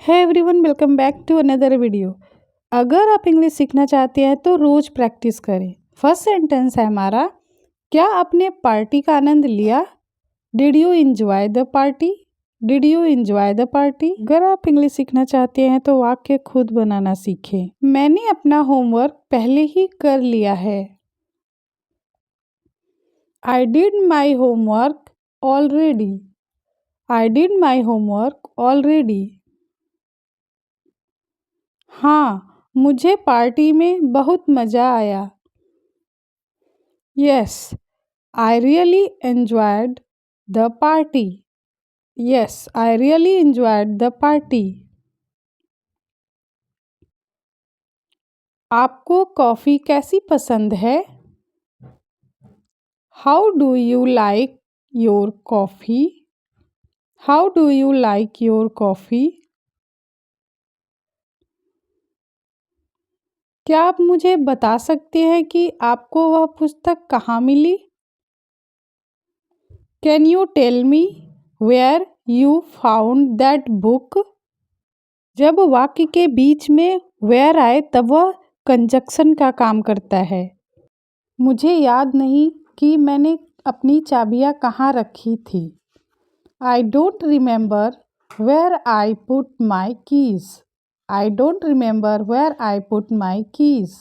है everyone, welcome back to another video. अगर आप इंग्लिश सीखना चाहते हैं तो रोज़ प्रैक्टिस करें। फर्स्ट सेंटेंस है हमारा, क्या आपने पार्टी का आनंद लिया? Did you enjoy the party? Did you enjoy the party? अगर आप इंग्लिश सीखना चाहते हैं तो वाक्य खुद बनाना सीखें। मैंने अपना होमवर्क पहले ही कर लिया है। I did my homework already. I did my homework already. हाँ, मुझे पार्टी में बहुत मज़ा आया। Yes, I really enjoyed the party. Yes, I really enjoyed the party. आपको कॉफ़ी कैसी पसंद है? How do you like your coffee? How do you like your coffee? क्या आप मुझे बता सकते हैं कि आपको वह पुस्तक कहाँ मिली? Can you tell me where you found that book? जब वाक्य के बीच में वेयर आए तब वह कंजक्शन का काम करता है। मुझे याद नहीं कि मैंने अपनी चाबियाँ कहाँ रखी थी। I don't remember where I put my keys. I don't remember where I put my keys.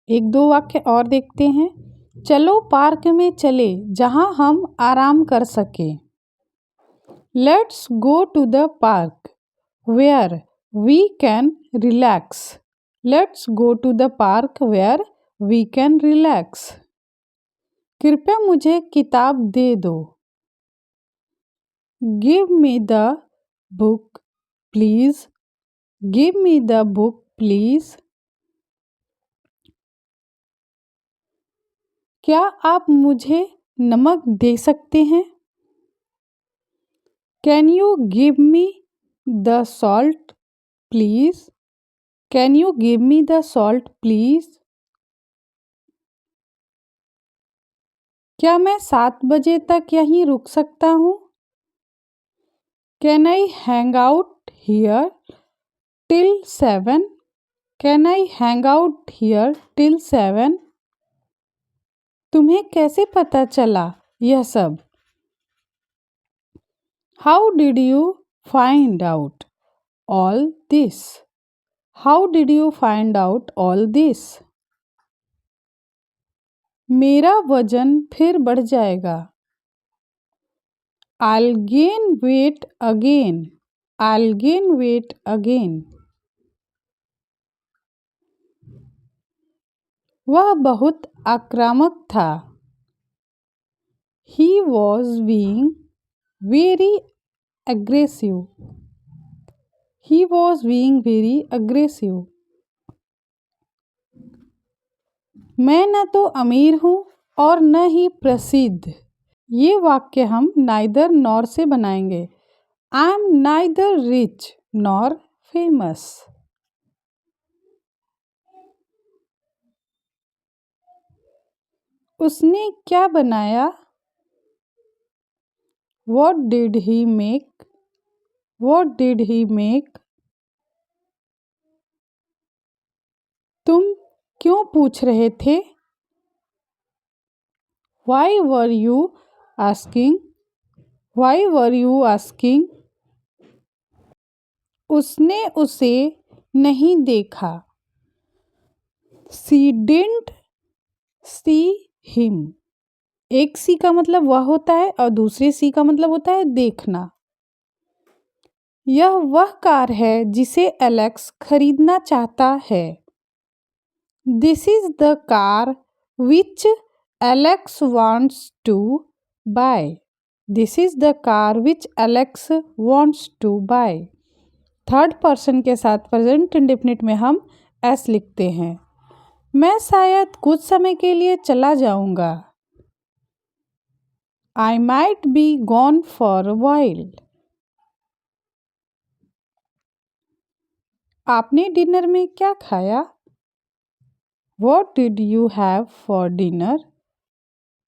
एक दो वाक्य और देखते हैं। चलो पार्क में चले जहाँ हम आराम कर सकें। Let's go to the park where we can relax. Let's go to the park where we can relax. कृपया मुझे किताब दे दो। Give me the book please. Give me the book please. क्या आप मुझे नमक दे सकते हैं? Can you give me the salt please? Can you give me the salt please? क्या मैं 7 बजे तक यहीं रुक सकता हूँ? Can I hang out here till 7? Can I hang out here till 7? तुम्हें कैसे पता चला यह सब? How did you find out all this? How did you find out all this? मेरा वजन फिर बढ़ जाएगा। I'll gain weight again. I'll gain weight again. वह बहुत आक्रामक था। He was being very aggressive. He was being very aggressive. मैं न तो अमीर हूँ और न ही प्रसिद्ध। ये वाक्य हम नाइदर नॉर से बनाएंगे। I am neither rich nor famous. उसने क्या बनाया? What did he make? What did he make? तुम क्यों पूछ रहे थे? Why were you asking? Why were you asking? उसने उसे नहीं देखा। She didn't see him. एक सी का मतलब वह होता है और दूसरे सी का मतलब होता है देखना। यह वह कार है जिसे एलेक्स खरीदना चाहता है। This is the car which Alex wants to buy. This is the car which Alex wants to buy. Third person के साथ प्रेजेंट इंडेफिनिट में हम एस लिखते हैं। मैं शायद कुछ समय के लिए चला जाऊंगा। I might be gone for a while. आपने डिनर में क्या खाया? What did you have for dinner?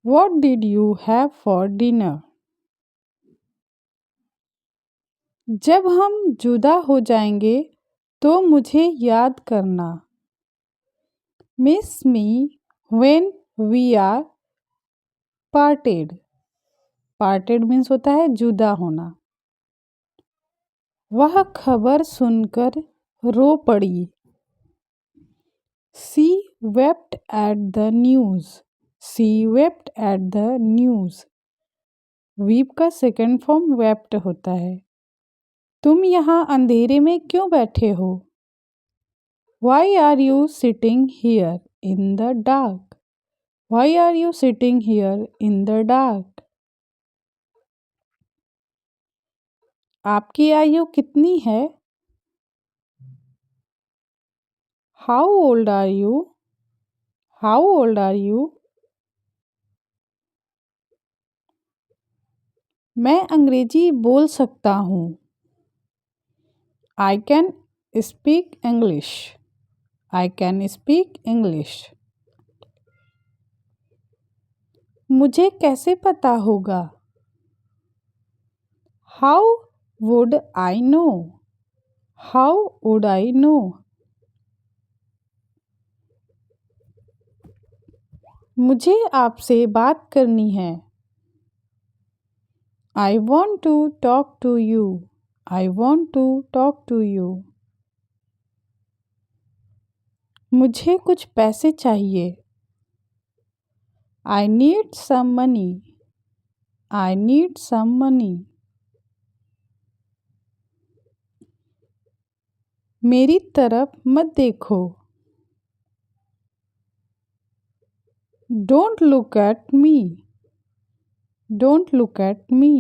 What did you have for dinner? जब हम जुदा हो जाएंगे तो मुझे याद करना। Miss me when we are parted. Parted means होता है जुदा होना। वह खबर सुनकर रो पड़ी। She wept at the news. She wept at the news. Weep का सेकंड फॉर्म वेप्ट होता है। तुम यहाँ अंधेरे में क्यों बैठे हो? Why are you sitting here in the dark? Why are you sitting here in the dark? आपकी आयु कितनी है? How old are you? How old are you? मैं अंग्रेजी बोल सकता हूँ। I can speak English. I can speak English. मुझे कैसे पता होगा? How would I know? How would I know? मुझे आपसे बात करनी है। I want to talk to you. I want to talk to you. मुझे कुछ पैसे चाहिए। I need some money. I need some money. मेरी तरफ मत देखो। Don't look at me. Don't look at me.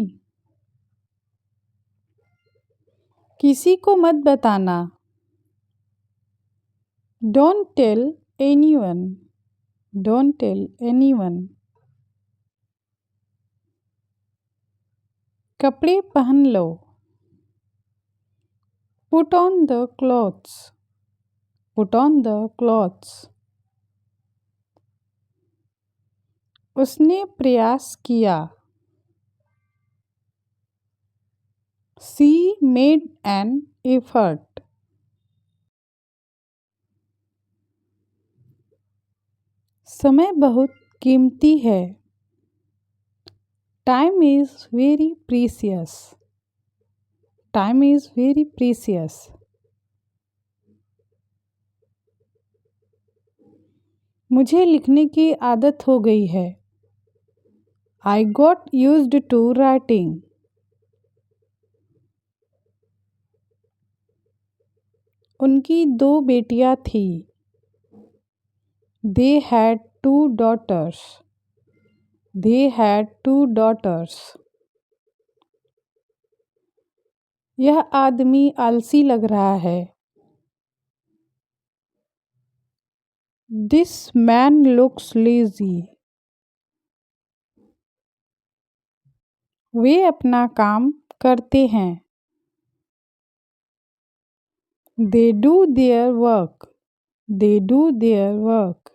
किसी को मत बताना। Don't tell anyone. Don't tell anyone. कपड़े पहन लो। Put on the clothes. Put on the clothes. उसने प्रयास किया। She made an effort. समय बहुत कीमती है। Time is very precious. Time is very precious. मुझे लिखने की आदत हो गई है। I got used to writing. उनकी 2 बेटियां थी। They had 2 daughters. They had 2 daughters. यह आदमी आलसी लग रहा है। This man looks lazy. वे अपना काम करते हैं। They do their work. They do their work.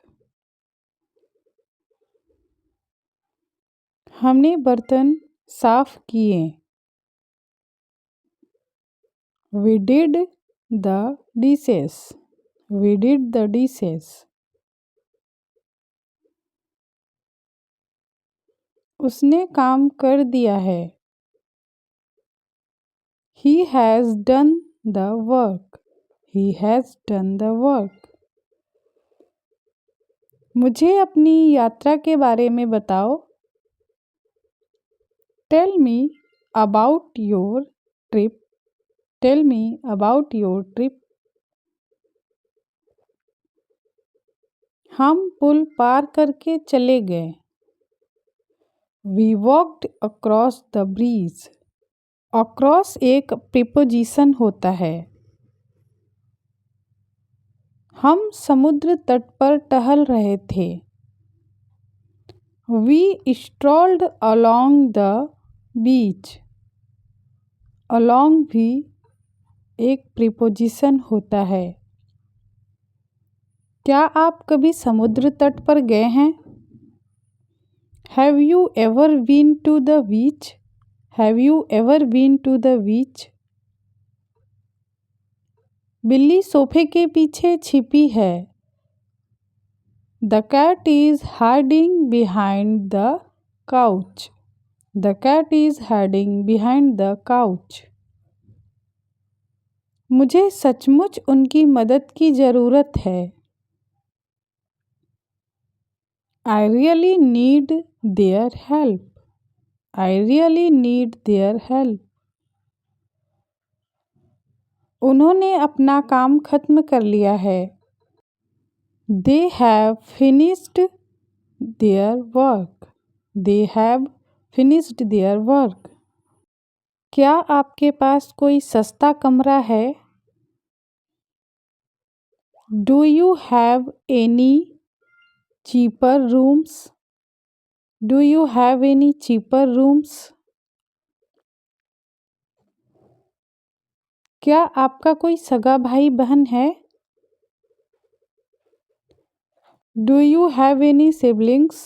हमने बर्तन साफ किए। We did the dishes. We did the dishes. उसने काम कर दिया है। He has done the work. He has done the work. मुझे अपनी यात्रा के बारे में बताओ। Tell me about your trip. Tell me about your trip. हम पुल पार करके चले गए। We walked across the bridge. Across एक प्रीपोजिशन होता है। हम समुद्र तट पर टहल रहे थे। We strolled along the beach. Along भी एक प्रीपोजिशन होता है। क्या आप कभी समुद्र तट पर गए हैं? Have you ever been to the beach? Have you ever been to the beach? बिल्ली सोफे के पीछे छिपी है। The cat is hiding behind the couch. The cat is hiding behind the couch. मुझे सचमुच उनकी मदद की ज़रूरत है। I really need their help. I really need their help. उन्होंने अपना काम खत्म कर लिया है। They have finished their work. They have finished their work. क्या आपके पास कोई सस्ता कमरा है? Do you have any cheaper rooms? Do you have any cheaper rooms? क्या आपका कोई सगा भाई बहन है? Do you have any siblings?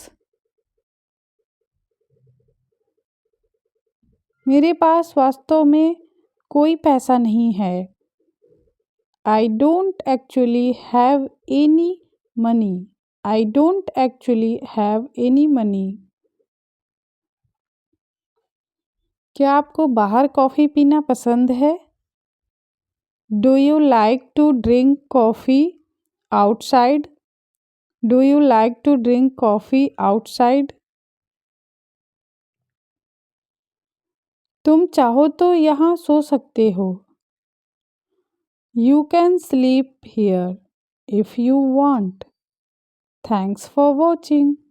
मेरे पास वास्तव में कोई पैसा नहीं है। I don't actually have any money. I don't actually have any money. क्या आपको बाहर कॉफ़ी पीना पसंद है? Do you like to drink coffee outside? Do you like to drink coffee outside? तुम चाहो तो यहाँ सो सकते हो। You can sleep here if you want. Thanks for watching.